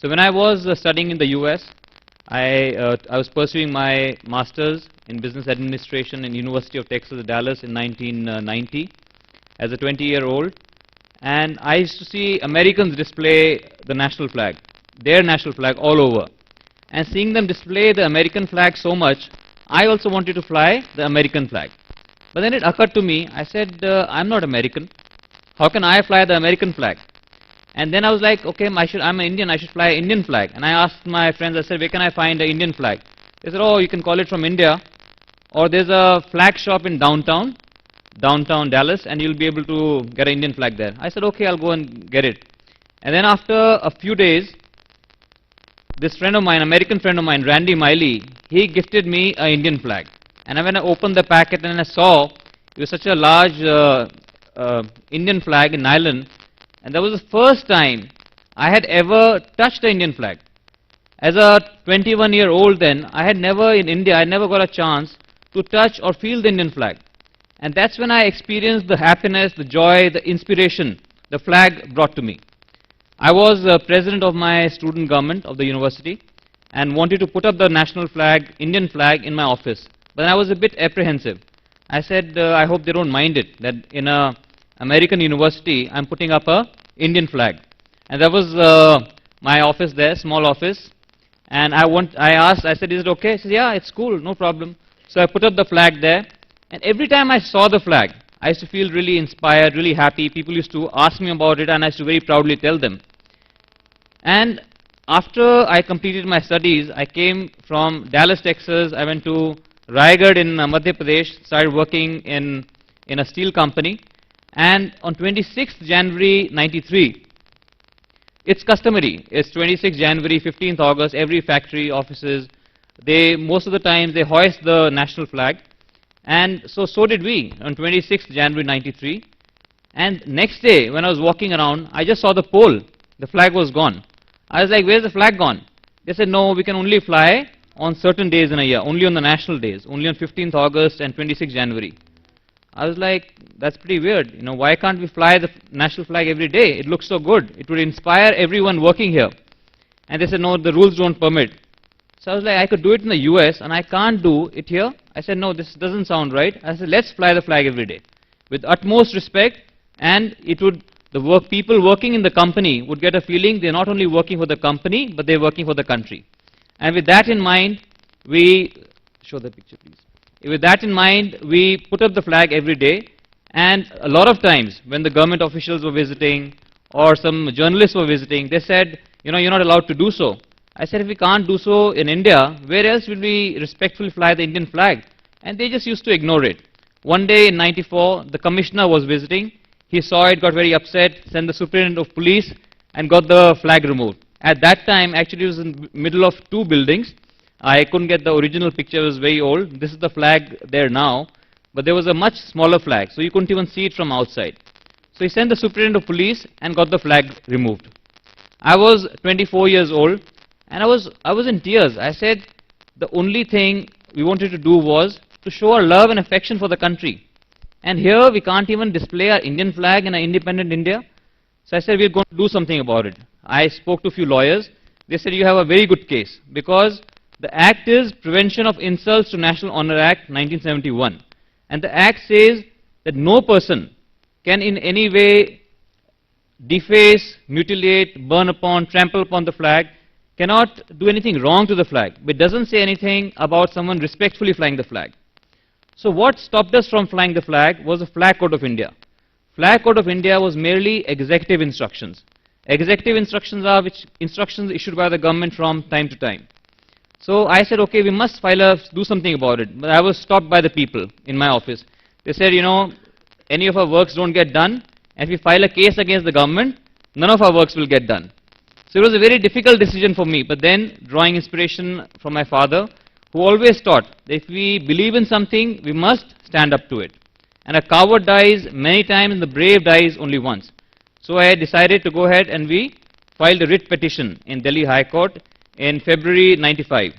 So when I was studying in the US, I was pursuing my master's in business administration in University of Texas at Dallas in 1990 as a 20-year-old. And I used to see Americans display the national flag, their national flag all over. And seeing them display the American flag so much, I also wanted to fly the American flag. But then it occurred to me, I said, I'm not American. How can I fly the American flag? And then I was like, okay, I'm an Indian, I should fly an Indian flag. And I asked my friends, I said, where can I find an Indian flag? They said, oh, you can call it from India, or there's a flag shop in downtown Dallas, and you'll be able to get an Indian flag there. I said, okay, I'll go and get it. And then after a few days, this friend of mine, American friend of mine, Randy Miley, he gifted me an Indian flag. And when I opened the packet and I saw it was such a large Indian flag in nylon, and that was the first time I had ever touched the Indian flag. As a 21-year-old then, I had never in India, I never got a chance to touch or feel the Indian flag. And that's when I experienced the happiness, the joy, the inspiration the flag brought to me. I was president of my student government of the university and wanted to put up the national flag, Indian flag, in my office. But I was a bit apprehensive. I said, I hope they don't mind it, that in an American university, I'm putting up a Indian flag. And that was my office there, small office. And I said, is it okay? He said, yeah, it's cool, no problem. So I put up the flag there. And every time I saw the flag, I used to feel really inspired, really happy. People used to ask me about it, and I used to very proudly tell them. And after I completed my studies, I came from Dallas, Texas. I went to Raigad in Madhya Pradesh, started working in a steel company. And on 26th January 93, it's customary. It's 26th January, 15th August, every factory, offices, most of the times they hoist the national flag. And so did we on 26th January 93. And next day, when I was walking around, I just saw the pole. The flag was gone. I was like, where's the flag gone? They said, no, we can only fly on certain days in a year, only on the national days, only on 15th August and 26th January. I was like, that's pretty weird. You know, why can't we fly the national flag every day? It looks so good. It would inspire everyone working here. And they said, no, the rules don't permit. So I was like, I could do it in the US and I can't do it here. I said, no, this doesn't sound right. I said, let's fly the flag every day with utmost respect, and people working in the company would get a feeling they're not only working for the company, but they're working for the country. And with that in mind, show the picture please. With that in mind, we put up the flag every day, and a lot of times when the government officials were visiting or some journalists were visiting, they said, you know, you're not allowed to do so. I said, if we can't do so in India, where else will we respectfully fly the Indian flag? And they just used to ignore it. One day in 94, the commissioner was visiting. He saw it, got very upset, sent the superintendent of police, and got the flag removed. At that time, actually, it was in the middle of two buildings. I couldn't get the original picture, it was very old. This is the flag there now. But there was a much smaller flag, so you couldn't even see it from outside. So he sent the superintendent of police and got the flag removed. I was 24 years old. And I was in tears. I said, the only thing we wanted to do was to show our love and affection for the country. And here we can't even display our Indian flag in an independent India. So I said, we're going to do something about it. I spoke to a few lawyers. They said, you have a very good case, because the act is Prevention of Insults to National Honor Act 1971. And the act says that no person can in any way deface, mutilate, burn upon, trample upon the flag, cannot do anything wrong to the flag, but doesn't say anything about someone respectfully flying the flag. So what stopped us from flying the flag was the Flag Code of India. Flag Code of India was merely executive instructions. Executive instructions are instructions issued by the government from time to time. So I said, okay, we must do something about it. But I was stopped by the people in my office. They said, you know, any of our works don't get done, and if we file a case against the government, none of our works will get done. So it was a very difficult decision for me, but then drawing inspiration from my father, who always taught that if we believe in something, we must stand up to it. And a coward dies many times and the brave dies only once. So I decided to go ahead and we filed a writ petition in Delhi High Court in February 95.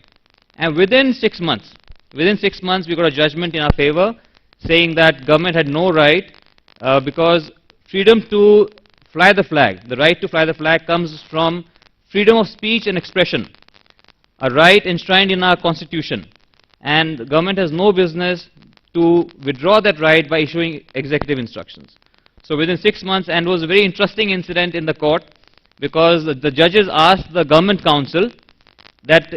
And within 6 months we got a judgment in our favor saying that government had no right because freedom to fly the flag, the right to fly the flag comes from freedom of speech and expression, a right enshrined in our constitution, and the government has no business to withdraw that right by issuing executive instructions. So within 6 months, and it was a very interesting incident in the court, because the judges asked the government counsel that,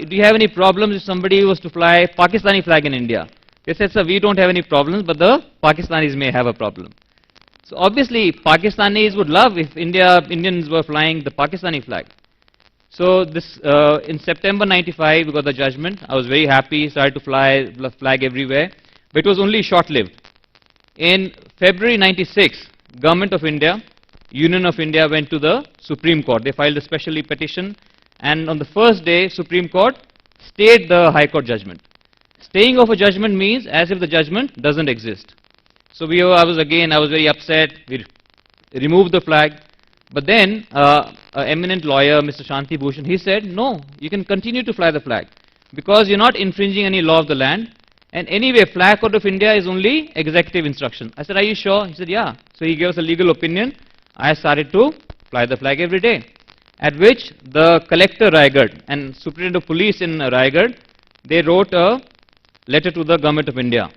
do you have any problems if somebody was to fly Pakistani flag in India? They said, sir, we don't have any problems, but the Pakistanis may have a problem. So obviously, Pakistanis would love if Indians were flying the Pakistani flag. So this, in September 95, we got the judgment. I was very happy, started to fly the flag everywhere, but it was only short-lived. In February 96, Government of India, Union of India went to the Supreme Court. They filed a special petition, and on the first day, Supreme Court stayed the High Court judgment. Staying of a judgment means as if the judgment doesn't exist. So I was very upset. We removed the flag. But then, an eminent lawyer, Mr. Shanti Bhushan, he said, no, you can continue to fly the flag because you're not infringing any law of the land. And anyway, Flag Code of India is only executive instruction. I said, are you sure? He said, yeah. So he gave us a legal opinion. I started to fly the flag every day. At which the collector Raigad and superintendent of police in Raigad, they wrote a letter to the Government of India.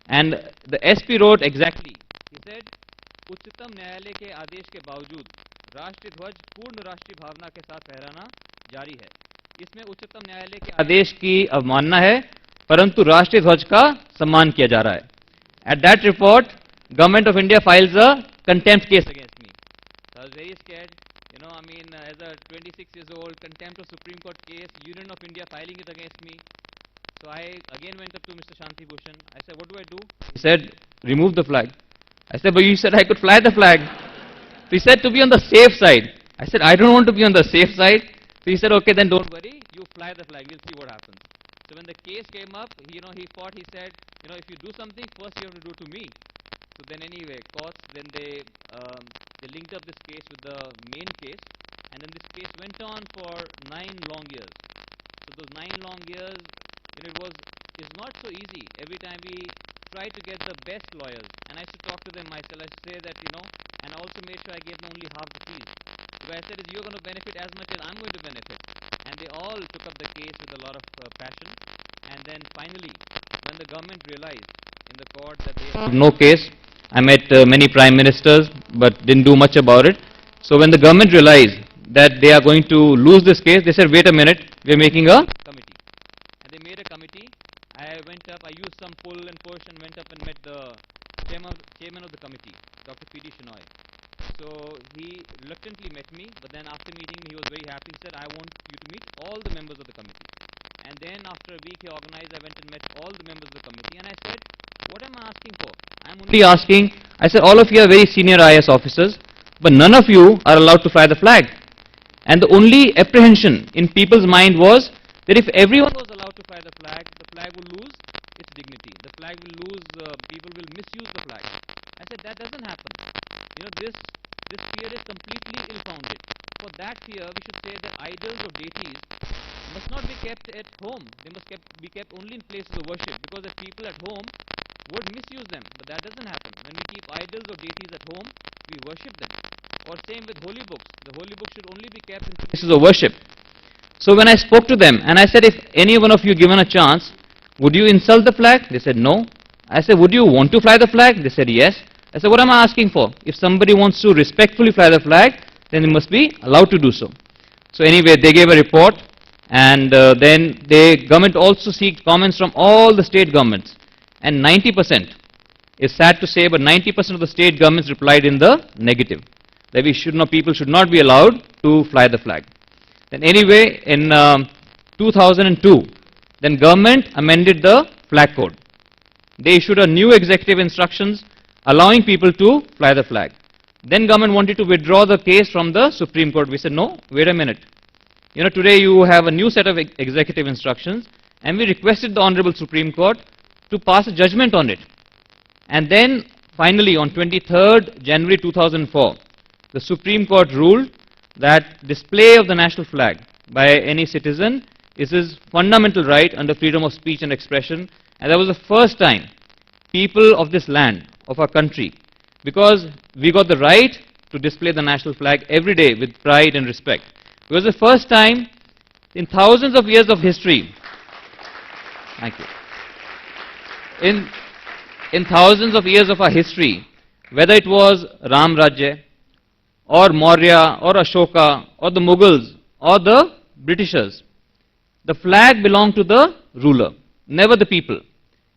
And the SP wrote exactly. He said, उच्चतम न्यायालय के आदेश के बावजूद राष्ट्रीय ध्वज पूर्ण राष्ट्रीय भावना के साथ फहराना जारी है. इसमें उच्चतम न्यायालय के आदेश की अवमानना है, परंतु राष्ट्रीय ध्वज का सम्मान किया जा रहा है. At that report, Government of India files a contempt case against me. So I was very scared. You know, I mean, as a 26 years old, contempt of Supreme Court case, Union of India filing it against me. So I again went up to Mr. Shanti Bhushan. I said, what do I do? He said, remove the flag. I said, but you said I could fly the flag. So he said, to be on the safe side. I said, I don't want to be on the safe side. So he said, okay, then don't worry, you fly the flag, we'll see what happens. So when the case came up, he fought, he said, if you do something, first you have to do to me. So then anyway, courts, then they linked up this case with the main case, and then this case went on for 9 long years. So those 9 long years, it's not so easy. Every time we try to get the best lawyers, and I used to talk to them myself. I used to say that, and I also made sure I gave them only half the fees. So I said, you're going to benefit as much as I'm going to benefit. And they all took up the case with a lot of passion. And then finally, when the government realized in the court that they have no case, I met many prime ministers, but didn't do much about it. So when the government realized that they are going to lose this case, they said, wait a minute, we're making a committee. And they made a committee. I went up, I used some pull and push and went up and met the chairman of the committee, Dr. P.D. Shenoy. So he reluctantly met me, but then after meeting me, he was very happy. He said, I want you to meet all the members of the committee. And then after a week he organized, I went and met all the members of the committee, and I said, what am I asking for? I'm only asking, I said, all of you are very senior IS officers, but none of you are allowed to fly the flag. And the only apprehension in people's mind was that if everyone was allowed to fly the flag will lose its dignity. The flag will lose, people will misuse the flag. I said, that doesn't happen. This fear is completely ill-founded. For that fear, we should say that idols or deities must not be kept at home. They must be kept only in places of worship, because the people at home would misuse them. But that doesn't happen. When we keep idols or deities at home, we worship them. Or same with holy books. The holy books should only be kept in places of worship. So when I spoke to them, and I said, if any one of you given a chance, would you insult the flag? They said, no. I said, would you want to fly the flag? They said, yes. I said, what am I asking for? If somebody wants to respectfully fly the flag, then they must be allowed to do so. So anyway, they gave a report, and then the government also seeked comments from all the state governments. And 90%, it's sad to say, but 90% of the state governments replied in the negative, that people should not be allowed to fly the flag. Then anyway, in 2002, then government amended the flag code. They issued a new executive instructions allowing people to fly the flag. Then government wanted to withdraw the case from the Supreme Court. We said, no, wait a minute. Today you have a new set of executive instructions, and we requested the Honorable Supreme Court to pass a judgment on it. And then finally on 23rd January 2004, the Supreme Court ruled that display of the national flag by any citizen is his fundamental right under freedom of speech and expression. And that was the first time people of this land, of our country, because we got the right to display the national flag every day with pride and respect. It was the first time in thousands of years of history. Thank you. In thousands of years of our history, whether it was Ram Rajya, or Maurya, or Ashoka, or the Mughals, or the Britishers, the flag belonged to the ruler, never the people.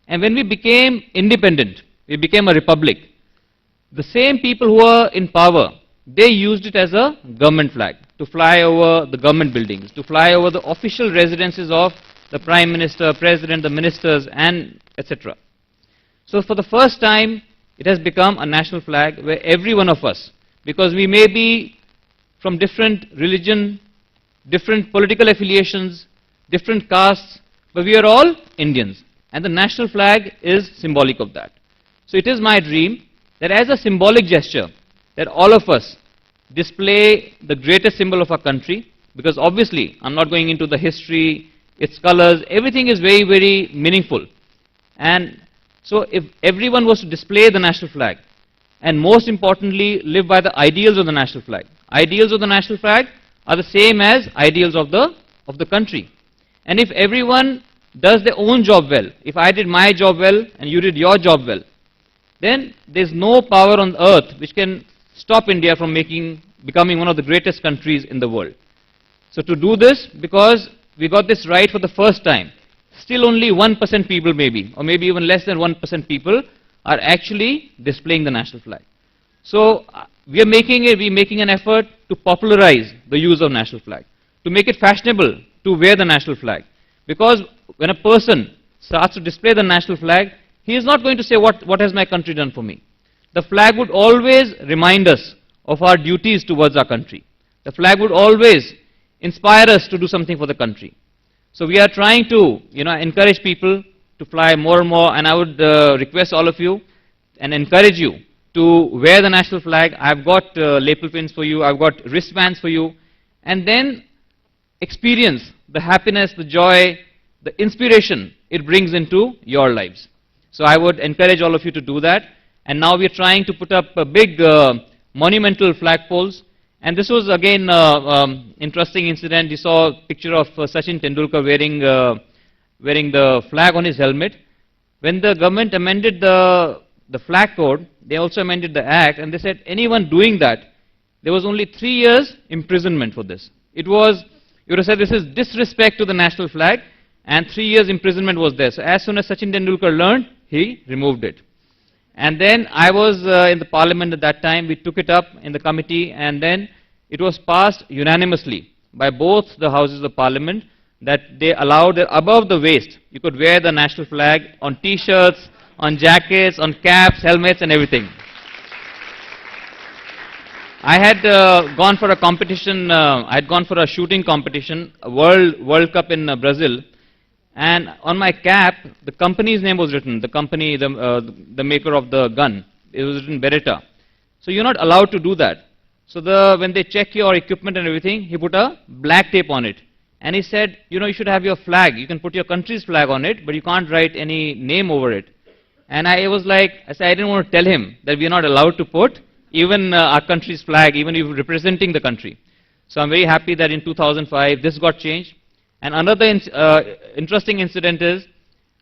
And when we became independent, we became a republic, the same people who were in power, they used it as a government flag to fly over the government buildings, to fly over the official residences of the Prime Minister, President, the ministers, and etc. So for the first time, it has become a national flag where every one of us, because we may be from different religion, different political affiliations, different castes, but we are all Indians. And the national flag is symbolic of that. So it is my dream that as a symbolic gesture, that all of us display the greatest symbol of our country, because obviously, I'm not going into the history, its colors, everything is very, very meaningful. And so if everyone was to display the national flag, and most importantly, live by the ideals of the national flag. Ideals of the national flag are the same as ideals of the country. And if everyone does their own job well, if I did my job well and you did your job well, then there's no power on earth which can stop India from becoming one of the greatest countries in the world. So to do this, because we got this right for the first time, still only 1% people maybe, or maybe even less than 1% people are actually displaying the national flag. So we're making an effort to popularize the use of national flag, to make it fashionable to wear the national flag. Because when a person starts to display the national flag, he is not going to say, what has my country done for me? The flag would always remind us of our duties towards our country. The flag would always inspire us to do something for the country. So we are trying to, encourage people to fly more and more, and I would request all of you and encourage you to wear the national flag. I've got lapel pins for you, I've got wristbands for you, and then experience the happiness, the joy, the inspiration it brings into your lives. So I would encourage all of you to do that. And now we are trying to put up a big monumental flagpoles. And this was again interesting incident. You saw a picture of Sachin Tendulkar wearing the flag on his helmet. When the government amended the flag code, they also amended the act, and they said anyone doing that, there was only 3 years imprisonment for this. It was, you would have said this is disrespect to the national flag, and 3 years imprisonment was there. So as soon as Sachin Tendulkar learned, he removed it. And then I was in the parliament at that time. We took it up in the committee, and then it was passed unanimously by both the houses of parliament that they allowed that above the waist you could wear the national flag on t-shirts, on jackets, on caps, helmets, and everything. I had gone for a competition. I had gone for a shooting competition, a World Cup in Brazil. And on my cap, the company's name was written, the company, the maker of the gun. It was written Beretta. So you're not allowed to do that. So when they check your equipment and everything, he put a black tape on it. And he said, you should have your flag. You can put your country's flag on it, but you can't write any name over it. And I was like, I didn't want to tell him that we're not allowed to put even our country's flag, even if representing the country. So I'm very happy that in 2005, this got changed. And another interesting incident is,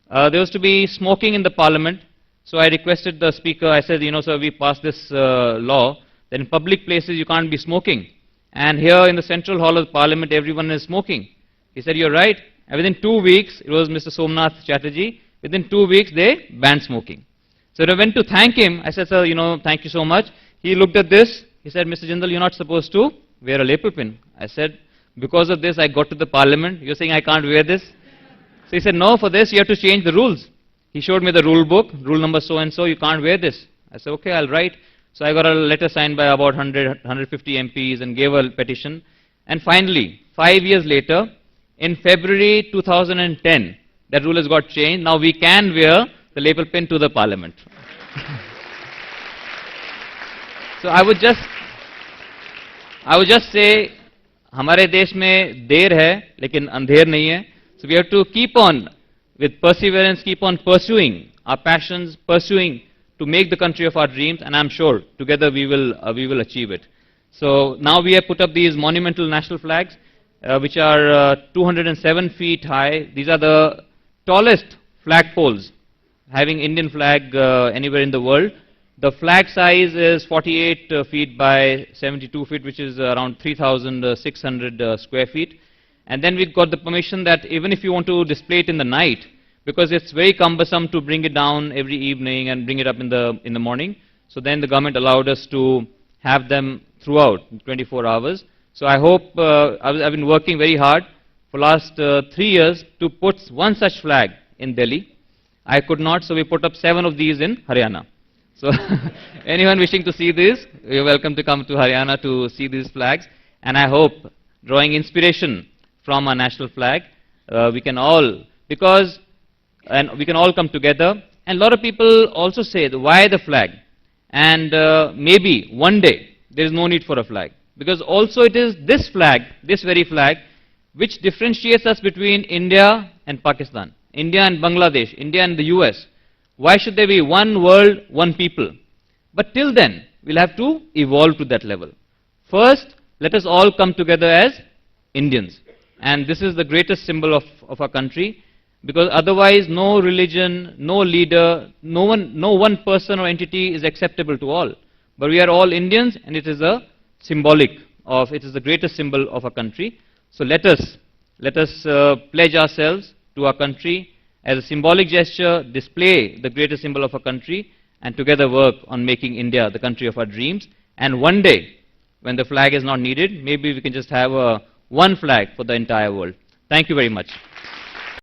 there was to be smoking in the parliament. So I requested the speaker, I said, sir, we passed this law, that in public places you can't be smoking. And here in the central hall of the parliament, everyone is smoking. He said, you're right. And within 2 weeks, it was Mr. Somnath Chatterjee, within 2 weeks they banned smoking. So when I went to thank him, I said, sir, thank you so much. He looked at this, he said, Mr. Jindal, you're not supposed to wear a lapel pin. I said, because of this, I got to the parliament. You're saying I can't wear this? So he said, no, for this, you have to change the rules. He showed me the rule book, rule number so-and-so, you can't wear this. I said, okay, I'll write. So I got a letter signed by about 150 MPs and gave a petition. And finally, 5 years later, in February 2010, that rule has got changed. Now we can wear the lapel pin to the parliament. So I would just say, हमारे देश में देर है लेकिन अंधेर नहीं है. So we have to keep on with perseverance, keep on pursuing our passions, pursuing to make the country of our dreams, and I'm sure together we will achieve it. So now we have put up these monumental national flags, which are 207 feet high. These are the tallest flagpoles having Indian flag anywhere in the world. The flag size is 48 feet by 72 feet, which is around 3,600 square feet. And then we've got the permission that even if you want to display it in the night, because it's very cumbersome to bring it down every evening and bring it up in the morning. So then the government allowed us to have them throughout 24 hours. So I hope, I've been working very hard for last 3 years to put one such flag in Delhi. I could not, so we put up 7 of these in Haryana. So anyone wishing to see this, you're welcome to come to Haryana to see these flags. And I hope, drawing inspiration from our national flag, we can all, and we can all come together. And a lot of people also say, why the flag? And maybe one day there is no need for a flag, because also it is this flag, this very flag, which differentiates us between India and Pakistan, India and Bangladesh, India and the US. Why should there be one world, one people? But till then, we'll have to evolve to that level. First, let us all come together as Indians. And this is the greatest symbol of our country, because otherwise no religion, no leader, no one person or entity is acceptable to all. But we are all Indians, and it is a symbolic of, it is the greatest symbol of our country. So let us pledge ourselves to our country as a symbolic gesture, display the greatest symbol of our country, and together work on making India the country of our dreams. And one day, when the flag is not needed, maybe we can just have one flag for the entire world. Thank you very much.